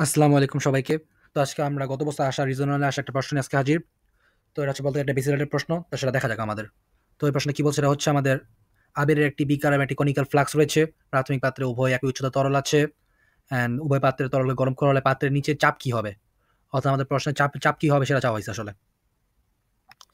আসসালামু আলাইকুম সবাইকে। তো আজকে আমরা গত বছর আসা রিজিওনালে আসা একটা প্রশ্ন নিয়ে আজকে হাজির। তো এটা হচ্ছে বলতে একটা বেসিক রিলেটেড প্রশ্ন। তো সেটা দেখা যাক আমাদের। তো এই প্রশ্নে কি বলছে এটা হচ্ছে আমাদের আবিরের একটি বিকার এবং একটি কনিক্যাল ফ্লাস্ক রয়েছে। প্রাথমিক পাত্রে উভয় একই উচ্চতার তরল আছে। অ্যান্ড উভয় পাত্রের তরলকে গরম করা হলে পাত্রের নিচে চাপ কি হবে? অর্থাৎ আমাদের প্রশ্নের চাপ কি হবে সেটা চাওয়া হইছে আসলে।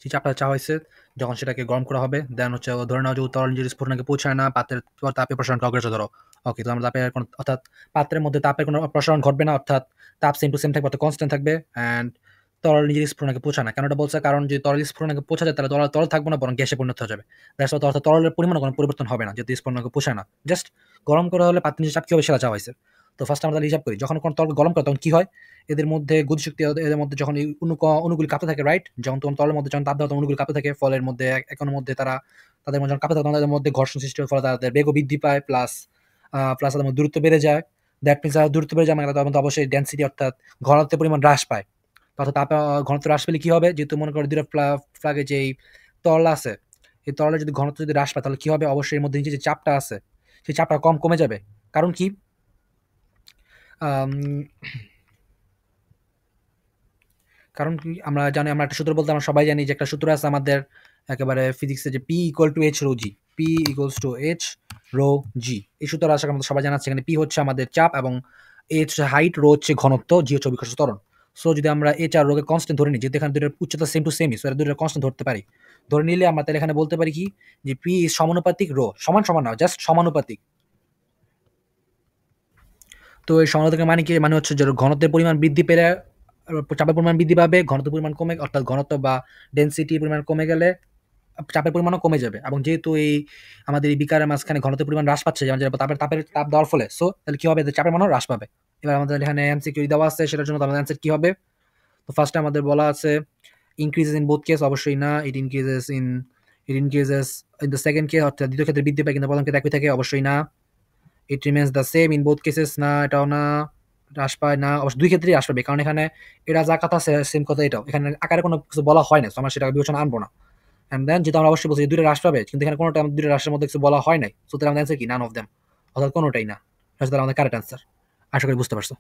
সেই চাপটা চাওয়া হইছে যখন সেটাকে গরম করা হবে দেন হচ্ছে ধরে নেওয়া যে তরল নিজের স্ফুটনাঙ্কে পৌঁছায় না, পাত্রের তাপীয় প্রসারণকে অগ্রাহ্য ধরো। ওকে, তো আমরা তাপের কোনো অর্থাৎ পাত্রের মধ্যে তাপের কোনো প্রসারণ ঘটবে না, অর্থাৎ তাপ সেম টু সেম থাকবে, অর্থাৎ কনস্ট্যান্ট থাকবে। অ্যান্ড তরল নিজের স্ফুটনাঙ্কে পৌঁছায় না। কেন এটা বলছে? কারণ যদি তরল স্ফুটনাঙ্কে পৌঁছা যায় তাহলে তরল থাকবে না, বরং গ্যাসে পরিণত হয়ে যাবে। দ্যাটস ওয়াই, অর্থাৎ তরলের পরিমাণে কোনো পরিবর্তন হবে না যেহেতু স্ফুটনাঙ্কে পৌঁছায় না। জাস্ট গরম করা হলে পাত্রের নিচে চাপ কি হবে সেটা চাওয়া হয়েছে। তো ফার্স্ট আমরা তাহলে হিসাব করি, যখন কোনো তরল গরম করে তখন কি হয়? এদের মধ্যে গতিশক্তি, এদের মধ্যে যখন এই অণুগুলি কাঁপতে থাকে, রাইট? যখন তখন তরলের মধ্যে যখন তাপ দেওয়া হয় তখন অণুগুলো কাঁপতে থাকে, ফলের মধ্যে একের মধ্যে তাদের মধ্যে যখন কাঁপতে থাকে তখন তাদের মধ্যে ঘর্ষণ সৃষ্টি হয়, ফলে তাদের বেগও বৃদ্ধি পায়, প্লাস তাদের মধ্যে দূরত্ব বেড়ে যায়। দ্যাট মিনস দূরত্ব বেড়ে যায় মানে তাদের মধ্যে অবশ্যই ডেনসিটি অর্থাৎ ঘনত্বের পরিমাণ হ্রাস পায়। অর্থাৎ ঘনত্ব হ্রাস পেলে কি হবে? যেহেতু মনে করো দুটো ফ্লাগে যেই তরল আছে, এই তরলের যদি ঘনত্ব যদি হ্রাস পায় তাহলে কি হবে? অবশ্যই এর মধ্যে নিচে যে চাপটা আছে সেই চাপটা কমে যাবে। কারণ কি? আম কারণ কি আমরা জানি, আমরা একটা সূত্র বলতে আমরা সবাই জানি যে একটা সূত্র আছে আমাদের একেবারে ফিজিক্সে, যে P equal to H rho G. P equals to H rho G. এই সূত্র আশা করি আমাদের সবাই জানা আছে। এখানে পি হচ্ছে আমাদের চাপ এবং এইচ হচ্ছে হাইট, রো হচ্ছে ঘনত্ব, জি হচ্ছে অভিকর্ষ ত্বরণ। সো যদি আমরা এইচ আর রোকে কনস্ট্যান্ট ধরে নিই, যেহেতু এখানে দুটোর উচ্চতা সেম টু সেমই, সো এরা দুটোর কনস্ট্যান্ট ধরতে পারি। ধরে নিলে আমরা তাহলে এখানে বলতে পারি কি, যে পি ইজ সমানুপাতিক রো, সমান সমান না, জাস্ট সমানুপাতিক। তো এই সমানুপাতিকের মানে কি? মানে হচ্ছে যে ঘনত্বের পরিমাণ বৃদ্ধি পেলে চাপের পরিমাণ বৃদ্ধি পাবে, ঘনত্বের পরিমাণ কমে, অর্থাৎ ঘনত্ব বা ডেনসিটির পরিমাণ কমে গেলে চাপের পরিমাণও কমে যাবে। এবং যেহেতু আমাদের এই বিকারের মাঝখানে ঘনত্বের পরিমাণ হ্রাস পাচ্ছে, যেমন যেটা তাপ দেওয়ার ফলে, সো তাহলে কি হবে? এদের চাপের মানও হ্রাস পাবে। এবার আমাদের এখানে এমসিকিউ দেওয়া আছে, সেটার জন্য আমাদের অ্যান্সার কি হবে? তো ফার্স্টে আমাদের বলা আছে ইনক্রিজেস ইন বোথ কেস, অবশ্যই না। It increases in the second case, অর্থাৎ দ্বিতীয় ক্ষেত্রে বৃদ্ধি পায় কিন্তু প্রথম ক্ষেত্রে একই থাকে, অবশ্যই না। It remains the same in both cases, না এটাও না। হ্রাস পায় না, অবশ্য দুই ক্ষেত্রেই হ্রাস পাবে, কারণ এখানে এরা যা কথা সেম কথা এটাও, এখানে আকারে কোনো কিছু বলা হয় না, তো আমরা সেটা বিবেচনা আনবো না। অ্যান্ড দেন যেটা আমরা অবশ্যই বলছি দুইটা হ্রাস পাবে, কিন্তু এখানে কোনোটা আমাদের দুইটা হ্রাসের মধ্যে কিছু বলা হয় নাই, সো তাহলে আমাদের অ্যান্সার কি? নান অফ দেম, অর্থাৎ কোনোটাই না। এটা হচ্ছে তাহলে আমাদের কারেক্ট অ্যান্সার। আশা করি বুঝতে পারছো।